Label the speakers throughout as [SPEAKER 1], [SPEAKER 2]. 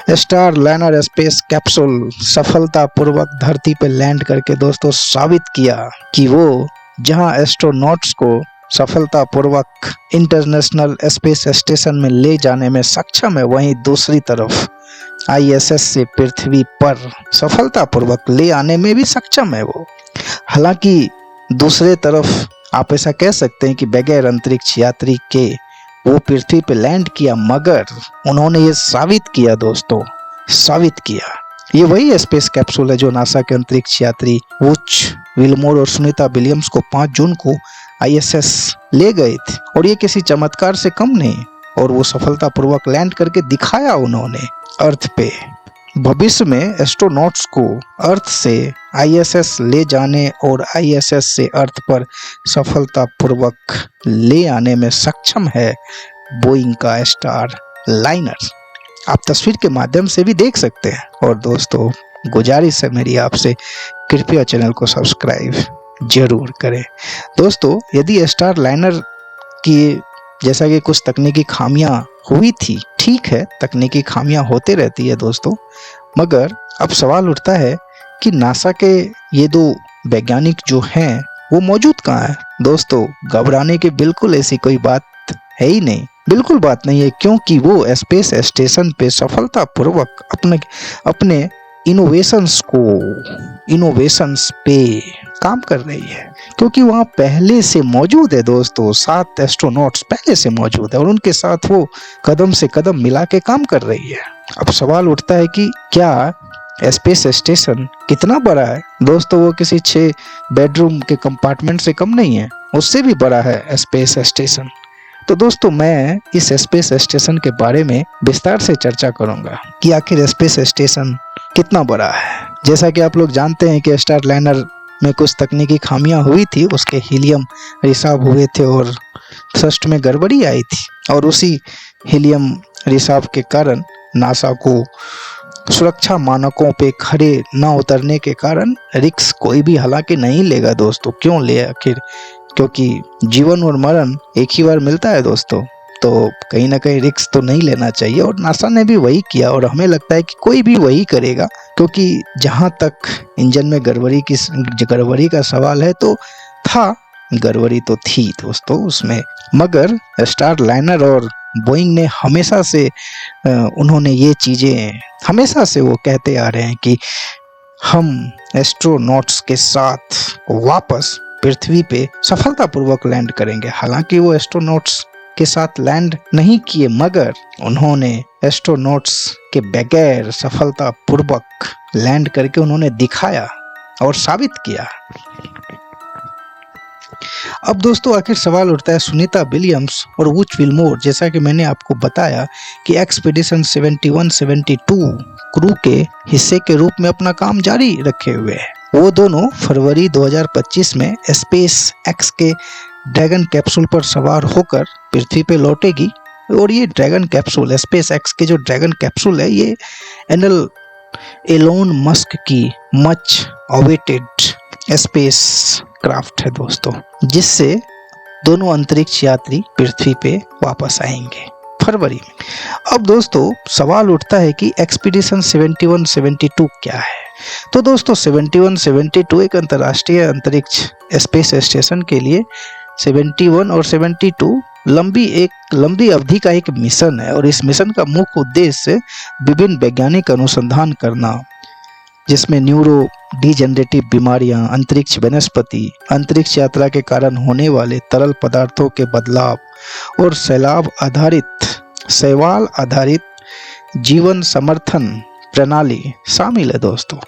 [SPEAKER 1] Star liner space capsule सफलतापूर्वक धरती पर लैंड करके दोस्तों साबित किया कि वो जहां एस्ट्रोनॉट्स को सफलतापूर्वक इंटरनेशनल स्पेस स्टेशन में ले जाने में सक्षम है, वहीं दूसरी तरफ आईएसएस से पृथ्वी पर सफलतापूर्वक ले आने में भी सक्षम है वो। हालांकि दूसरे तरफ आप ऐसा कह सकते हैं कि बगैर अंतरिक्ष यात्री के वो पृथ्वी पे लैंड किया, मगर उन्होंने ये साबित किया दोस्तों, साबित किया। ये वही स्पेस कैप्सूल है जो नासा के अंतरिक्ष यात्री वुच विल्मोर और सुनीता विलियम्स को 5 जून को आईएसएस ले गए थे, और ये किसी चमत्कार से कम नहीं, और वो सफलतापूर्वक लैंड करके दिखाया उन्होंने अर्थ पे। भविष्य में एस्ट्रोनॉट्स को अर्थ से आईएसएस ले जाने और आईएसएस से अर्थ पर सफलतापूर्वक ले आने में सक्षम है बोइंग का स्टार लाइनर। आप तस्वीर के माध्यम से भी देख सकते हैं। और दोस्तों गुजारिश है मेरी आपसे, कृपया चैनल को सब्सक्राइब जरूर करें। दोस्तों यदि स्टार लाइनर की जैसा कि कुछ तकनीकी खामियां हुई थी, ठीक है, तकनीकी खामियां होते रहती है दोस्तों, मगर अब सवाल उठता है कि नासा के ये 2 वैज्ञानिक जो हैं वो मौजूद कहाँ हैं। दोस्तों घबराने की बिल्कुल ऐसी कोई बात है ही नहीं, बिल्कुल बात नहीं है, क्योंकि वो स्पेस स्टेशन पे सफलतापूर्वक अपने इनोवेशंस पे काम कर रही है, क्योंकि वहाँ पहले से मौजूद है दोस्तों 7 एस्ट्रोनॉट्स पहले से मौजूद है, और उनके साथ वो कदम से कदम मिला के काम कर रही है। अब सवाल उठता है कि क्या स्पेस स्टेशन कितना बड़ा है। दोस्तों वो किसी 6 बेडरूम के कंपार्टमेंट से कम नहीं है, उससे भी बड़ा है स्पेस स्टेशन। तो दोस्तों मैं इस स्पेस स्टेशन के बारे में विस्तार से चर्चा करूंगा कि आखिर स्पेस स्टेशन कितना बड़ा है। जैसा कि आप लोग जानते हैं कि स्टार लाइनर में कुछ तकनीकी खामियां हुई थी, उसके हीलियम रिसाव हुए थे और थ्रस्ट में गड़बड़ी आई थी, और उसी हीलियम रिसाव के कारण नासा को सुरक्षा मानकों पे खड़े न उतरने के कारण रिस्क कोई भी हालांकि नहीं लेगा दोस्तों। क्यों ले आखिर, क्योंकि जीवन और मरण एक ही बार मिलता है दोस्तों, तो कहीं ना कहीं रिस्क तो नहीं लेना चाहिए, और नासा ने भी वही किया, और हमें लगता है कि कोई भी वही करेगा, क्योंकि जहां तक इंजन में गड़बड़ी का सवाल है तो था, गड़बड़ी तो थी दोस्तों उसमें, मगर स्टार लाइनर और बोइंग ने हमेशा से उन्होंने ये चीज़ें हमेशा से वो कहते आ रहे हैं कि हम एस्ट्रोनॉट्स के साथ वापस पृथ्वी पे सफलतापूर्वक लैंड करेंगे। हालांकि वो एस्ट्रोनॉट्स के साथ लैंड नहीं किए, मगर उन्होंने एस्ट्रोनॉट्स के बगैर सफलतापूर्वक लैंड करके उन्होंने दिखाया और साबित किया। अब दोस्तों आखिर सवाल उठता है सुनीता विलियम्स और वुच विल्मोर, जैसा कि मैंने आपको बताया कि एक्सपीडिशन 71-72 क्रू के हिस्से के रूप में अपना काम जारी रखे हुए हैं। वो दोनों फरवरी 2025 में स्पेस एक्स के ड्रैगन कैप्सूल पर सवार होकर पृथ्वी पे लौटेगी, और ये ड्रैगन कैप्सूल स्पेस एक्स के जो ड्रैगन कैप्सूल है ये एलोन मस्क की मच अवेटेड स्पेस क्राफ्ट है दोस्तों, जिससे दोनों अंतरिक्ष यात्री पृथ्वी पे वापस आएंगे फरवरी में। अब दोस्तों सवाल उठता है कि एक्सपीडिशन 71-72 क्या है। तो दोस्तों 71-72 एक अंतर्राष्ट्रीय अंतरिक्ष स्पेस स्टेशन के लिए 71 और 72 लंबी अवधि का एक मिशन है, और इस मिशन का मुख्य उद्देश्य विभिन्न वैज्ञानिक अनुसंधान करना, जिसमें न्यूरो डिजेनरेटिव बीमारियां, अंतरिक्ष वनस्पति, अंतरिक्ष यात्रा के कारण होने वाले तरल पदार्थों के बदलाव और शैवाल आधारित जीवन समर्थन प्रणाली शामिल है दोस्तों।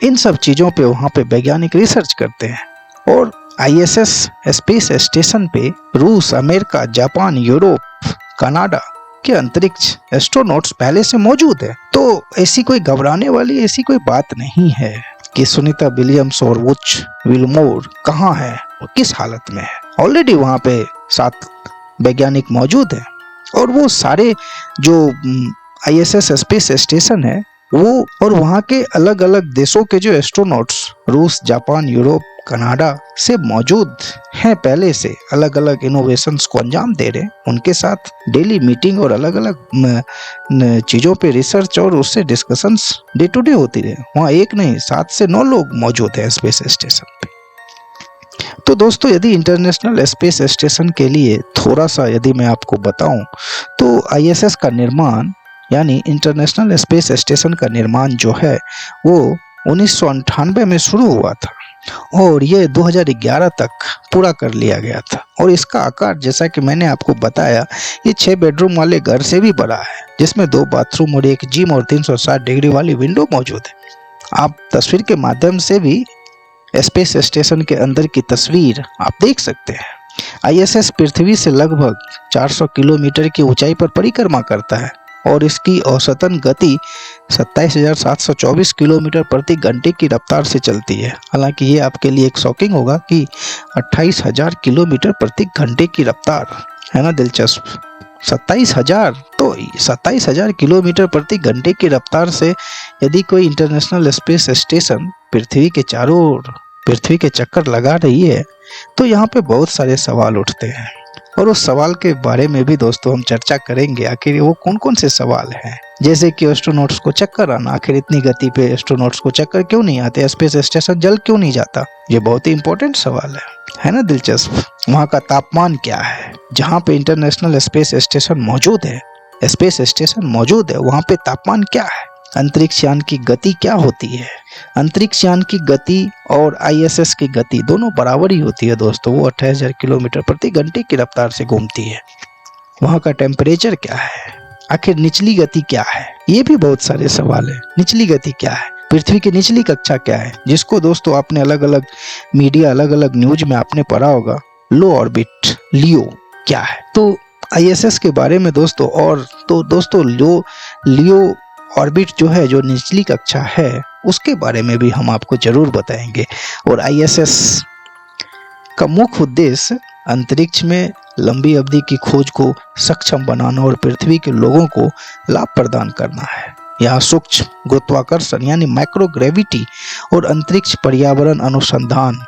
[SPEAKER 1] इन सब चीज़ों पे वहाँ पे वैज्ञानिक रिसर्च करते हैं, और आईएसएस स्पेस स्टेशन पे रूस, अमेरिका, जापान, यूरोप, कनाडा के अंतरिक्ष एस्ट्रोनॉट्स पहले से मौजूद है। तो ऐसी कोई घबराने वाली ऐसी कोई बात नहीं है कि सुनीता विलियम्स और वुच विल्मोर कहाँ है और किस हालत में है। ऑलरेडी वहाँ पे 7 वैज्ञानिक मौजूद हैं, और वो सारे जो आईएसएस स्पेस स्टेशन है वो और वहाँ के अलग अलग देशों के जो एस्ट्रोनॉट्स रूस, जापान, यूरोप, कनाडा से मौजूद हैं, पहले से अलग अलग इनोवेशंस को अंजाम दे रहे हैं, उनके साथ डेली मीटिंग और अलग अलग चीज़ों पे रिसर्च और उससे डिस्कशंस डे टू डे होती रहे। वहाँ एक नहीं 7 से 9 लोग मौजूद हैं स्पेस स्टेशन पे। तो दोस्तों, यदि इंटरनेशनल स्पेस स्टेशन के लिए थोड़ा सा यदि मैं आपको बताऊं तो आईएसएस का निर्माण यानी इंटरनेशनल स्पेस स्टेशन का निर्माण जो है वो 1998 में शुरू हुआ था और ये 2011 तक पूरा कर लिया गया था। और इसका आकार जैसा कि मैंने आपको बताया, ये 6 बेडरूम वाले घर से भी बड़ा है, जिसमें 2 बाथरूम और एक जिम और 360 डिग्री वाली विंडो मौजूद है। आप तस्वीर के माध्यम से भी स्पेस स्टेशन के अंदर की तस्वीर आप देख सकते हैं। आईएसएस पृथ्वी से लगभग 400 किलोमीटर की ऊंचाई पर परिक्रमा करता है और इसकी औसतन गति 27,724 किलोमीटर प्रति घंटे की रफ्तार से चलती है। हालांकि ये आपके लिए एक शॉकिंग होगा कि 28,000 किलोमीटर प्रति घंटे की रफ्तार है ना, दिलचस्प। 27,000 तो 27,000 किलोमीटर प्रति घंटे की रफ्तार से यदि कोई इंटरनेशनल स्पेस स्टेशन पृथ्वी के चारों ओर पृथ्वी के चक्कर लगा रही है तो यहाँ पे बहुत सारे सवाल उठते हैं और उस सवाल के बारे में भी दोस्तों हम चर्चा करेंगे। आखिर वो कौन कौन से सवाल हैं, जैसे कि एस्ट्रोनॉट्स को चक्कर आना, आखिर इतनी गति पे एस्ट्रोनॉट्स को चक्कर क्यों नहीं आते, स्पेस स्टेशन जल क्यों नहीं जाता, ये बहुत ही इंपॉर्टेंट सवाल है ना, दिलचस्प। वहाँ का तापमान क्या है, जहाँ पे इंटरनेशनल स्पेस स्टेशन मौजूद है, स्पेस स्टेशन मौजूद है, वहाँ पे तापमान क्या है, अंतरिक्ष यान की गति क्या होती है। अंतरिक्ष यान की गति और आईएसएस की गति दोनों बराबर ही होती है दोस्तों, वो 28,000 किलोमीटर प्रति घंटे की रफ्तार से घूमती है। वहाँ का टेम्परेचर क्या है, आखिर निचली गति क्या है, ये भी बहुत सारे सवाल है। निचली गति क्या है, पृथ्वी की निचली कक्षा क्या है, जिसको दोस्तों आपने अलग अलग मीडिया अलग अलग न्यूज में आपने पढ़ा होगा, लो ऑर्बिट लियो क्या है। तो आईएसएस के बारे में दोस्तों, और तो दोस्तों लियो ऑर्बिट जो है, जो निचली कक्षा है, उसके बारे में भी हम आपको जरूर बताएंगे। और आईएसएस का मुख्य उद्देश्य अंतरिक्ष में लंबी अवधि की खोज को सक्षम बनाना और पृथ्वी के लोगों को लाभ प्रदान करना है। यहाँ सूक्ष्म गुरुत्वाकर्षण यानी माइक्रोग्रेविटी और अंतरिक्ष पर्यावरण अनुसंधान,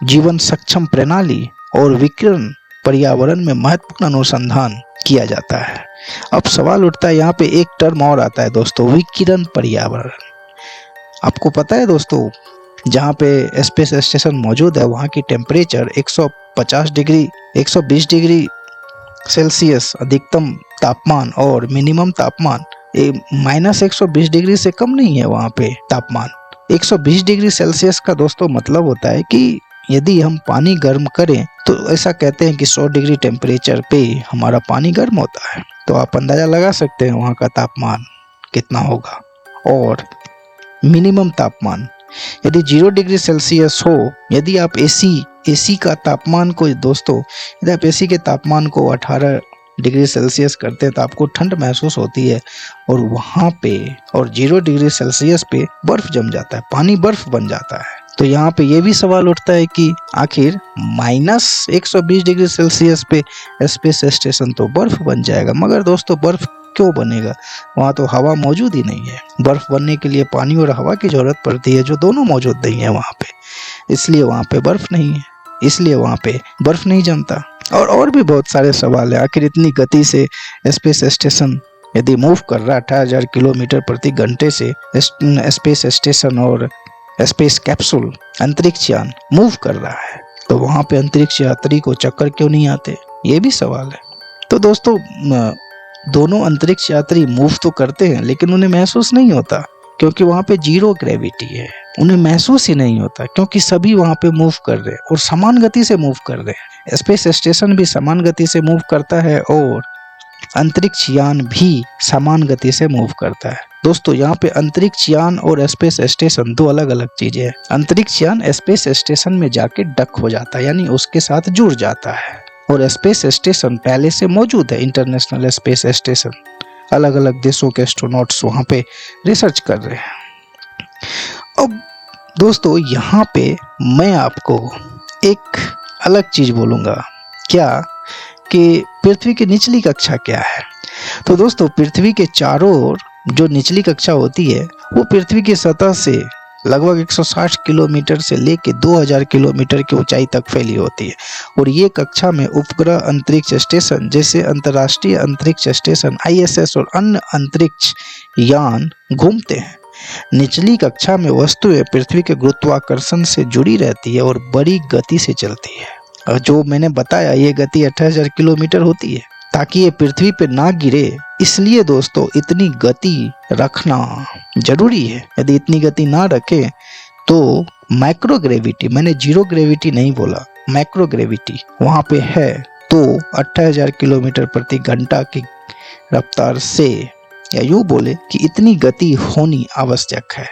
[SPEAKER 1] जीवन सक्षम प्रणाली और विकिरण पर्यावरण में महत्वपूर्ण अनुसंधान किया जाता है। अब सवाल उठता है, यहाँ पे एक टर्म और आता है दोस्तों, विकिरण पर्यावरण। आपको पता है दोस्तों, जहाँ पे स्पेस स्टेशन मौजूद है वहाँ की टेम्परेचर 150 डिग्री 120 डिग्री सेल्सियस अधिकतम तापमान और मिनिमम तापमान -120 डिग्री से कम नहीं है। वहाँ पे तापमान 120 डिग्री सेल्सियस का दोस्तों मतलब होता है कि यदि हम पानी गर्म करें तो ऐसा कहते हैं कि 100 डिग्री टेम्परेचर पे हमारा पानी गर्म होता है। तो आप अंदाजा लगा सकते हैं वहाँ का तापमान कितना होगा। और मिनिमम तापमान यदि 0 डिग्री सेल्सियस हो, यदि आप एसी का तापमान को दोस्तों, यदि आप एसी के तापमान को 18 डिग्री सेल्सियस करते हैं तो आपको ठंड महसूस होती है और वहाँ पे और 0 डिग्री सेल्सियस पे बर्फ जम जाता है, पानी बर्फ बन जाता है। तो यहाँ पे ये भी सवाल उठता है कि आखिर -120 डिग्री सेल्सियस पे स्पेस स्टेशन तो बर्फ बन जाएगा, मगर दोस्तों बर्फ क्यों बनेगा, वहाँ तो हवा मौजूद ही नहीं है। बर्फ बनने के लिए पानी और हवा की जरूरत पड़ती है, जो दोनों मौजूद नहीं है वहाँ पे, इसलिए वहाँ पे बर्फ नहीं है, इसलिए वहाँ पे बर्फ नहीं जमता। और भी बहुत सारे सवाल है। आखिर इतनी गति से स्पेस स्टेशन यदि मूव कर रहा है 18,000 किलोमीटर प्रति घंटे से, स्पेस स्टेशन और स्पेस कैप्सूल अंतरिक्ष यान मूव कर रहा है, तो वहाँ पे अंतरिक्ष यात्री को चक्कर क्यों नहीं आते, ये भी सवाल है। तो दोस्तों दोनों अंतरिक्ष यात्री मूव तो करते हैं लेकिन उन्हें महसूस नहीं होता, क्योंकि वहाँ पे 0 ग्रेविटी है, उन्हें महसूस ही नहीं होता, क्योंकि सभी वहाँ पे मूव कर रहे हैं और समान गति से मूव कर रहे हैं। स्पेस स्टेशन भी समान गति से मूव करता है और अंतरिक्ष यान भी समान गति से मूव करता है। दोस्तों यहाँ पे अंतरिक्ष यान और स्पेस स्टेशन दो अलग अलग चीजें हैं। अंतरिक्ष यान स्पेस स्टेशन में जाके डक हो जाता है, यानी उसके साथ जुड़ जाता है, और स्पेस स्टेशन पहले से मौजूद है। इंटरनेशनल स्पेस स्टेशन अलग अलग देशों के एस्ट्रोनॉट्स वहाँ पे रिसर्च कर रहे हैं। अब दोस्तों यहाँ पे मैं आपको एक अलग चीज बोलूँगा, क्या कि पृथ्वी की निचली कक्षा क्या है। तो दोस्तों पृथ्वी के चारों ओर जो निचली कक्षा होती है वो पृथ्वी की सतह से लगभग 160 किलोमीटर से लेके 2000 किलोमीटर की ऊंचाई तक फैली होती है और ये कक्षा में उपग्रह अंतरिक्ष स्टेशन जैसे अंतर्राष्ट्रीय अंतरिक्ष स्टेशन ISS और अन्य अंतरिक्ष यान घूमते हैं। निचली कक्षा में वस्तुएं पृथ्वी के गुरुत्वाकर्षण से जुड़ी रहती है और बड़ी गति से चलती है। और जो मैंने बताया ये गति 28,000 किलोमीटर होती है ताकि ये पृथ्वी पे ना गिरे, इसलिए दोस्तों इतनी गति रखना जरूरी है। यदि इतनी गति ना रखे तो माइक्रोग्रेविटी, मैंने जीरो ग्रेविटी नहीं बोला, माइक्रोग्रेविटी वहां पे है तो 28,000 किलोमीटर प्रति घंटा की रफ्तार से, या यूं बोले कि इतनी गति होनी आवश्यक है।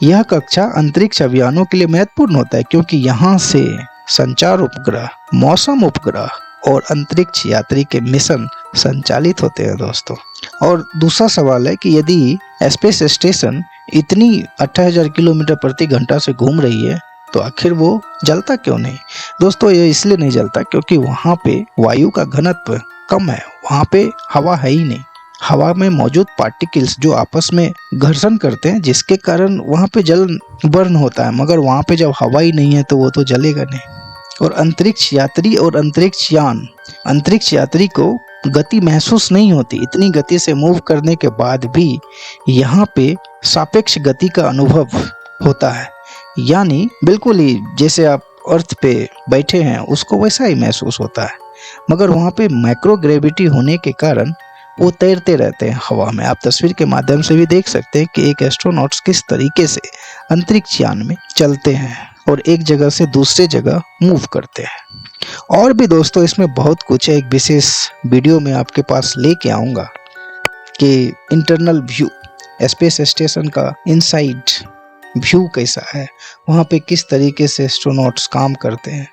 [SPEAKER 1] यह कक्षा अंतरिक्ष अभियानों के लिए महत्वपूर्ण होता है क्योंकि यहाँ से संचार उपग्रह, मौसम उपग्रह और अंतरिक्ष यात्री के मिशन संचालित होते हैं दोस्तों। और दूसरा सवाल है कि यदि स्पेस स्टेशन इतनी 28,000 किलोमीटर प्रति घंटा से घूम रही है तो आखिर वो जलता क्यों नहीं? दोस्तों ये इसलिए नहीं जलता क्योंकि वहाँ पे वायु का घनत्व कम है, वहाँ पे हवा है ही नहीं। हवा में मौजूद पार्टिकल्स जो आपस में घर्षण करते हैं जिसके कारण वहाँ पे जल बर्न होता है, मगर वहाँ पे जब हवा ही नहीं है तो वो तो जलेगा नहीं। और अंतरिक्ष यात्री और अंतरिक्ष यान, अंतरिक्ष यात्री को गति महसूस नहीं होती। इतनी गति से मूव करने के बाद भी यहाँ पे सापेक्ष गति का अनुभव होता है, यानी बिल्कुल ही जैसे आप अर्थ पे बैठे हैं उसको वैसा ही महसूस होता है। मगर वहाँ पे माइक्रोग्रेविटी होने के कारण वो तैरते रहते हैं हवा में। आप तस्वीर के माध्यम से भी देख सकते हैं कि एक एस्ट्रोनॉट्स किस तरीके से अंतरिक्ष यान में चलते हैं और एक जगह से दूसरे जगह मूव करते हैं। और भी दोस्तों इसमें बहुत कुछ है, एक विशेष वीडियो में आपके पास लेके आऊँगा कि इंटरनल व्यू, स्पेस स्टेशन का इनसाइड व्यू कैसा है, वहाँ पे किस तरीके से एस्ट्रोनॉट्स काम करते हैं,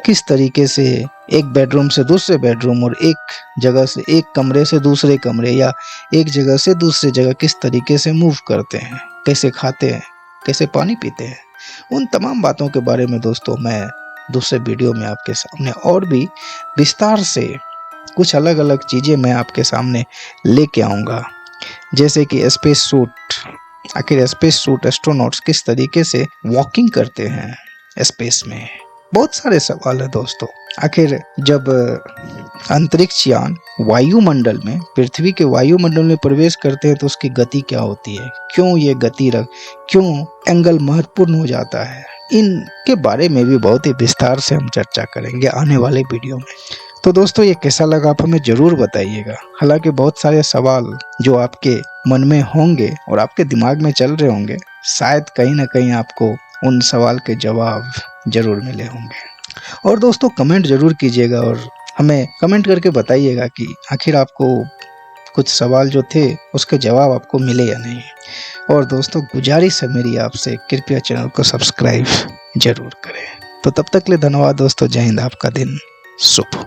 [SPEAKER 1] किस तरीके से एक बेडरूम से दूसरे बेडरूम और एक जगह से एक कमरे से दूसरे कमरे या एक जगह से दूसरे जगह किस तरीके से मूव करते हैं, कैसे खाते हैं, कैसे पानी पीते हैं। उन तमाम बातों के बारे में दोस्तों मैं दूसरे वीडियो में आपके सामने और भी विस्तार से कुछ अलग अलग चीज़ें मैं आपके सामने लेके आऊँगा, जैसे कि स्पेस सूट, आखिर स्पेस सूट एस्ट्रोनॉट्स किस तरीके से वॉकिंग करते हैं स्पेस में। बहुत सारे सवाल है दोस्तों। आखिर जब अंतरिक्ष यान वायुमंडल में, पृथ्वी के वायुमंडल में प्रवेश करते हैं तो उसकी गति क्या होती है, क्यों ये गति क्यों एंगल महत्वपूर्ण हो जाता है, इनके बारे में भी बहुत ही विस्तार से हम चर्चा करेंगे आने वाले वीडियो में। तो दोस्तों ये कैसा लगा आप हमें जरूर बताइएगा। हालांकि बहुत सारे सवाल जो आपके मन में होंगे और आपके दिमाग में चल रहे होंगे, शायद कहीं ना कहीं आपको उन सवाल के जवाब जरूर मिले होंगे। और दोस्तों कमेंट जरूर कीजिएगा और हमें कमेंट करके बताइएगा कि आखिर आपको कुछ सवाल जो थे उसके जवाब आपको मिले या नहीं। और दोस्तों गुजारिश है मेरी आपसे, कृपया चैनल को सब्सक्राइब जरूर करें। तो तब तक के लिए धन्यवाद दोस्तों। जय हिंद, आपका दिन शुभ।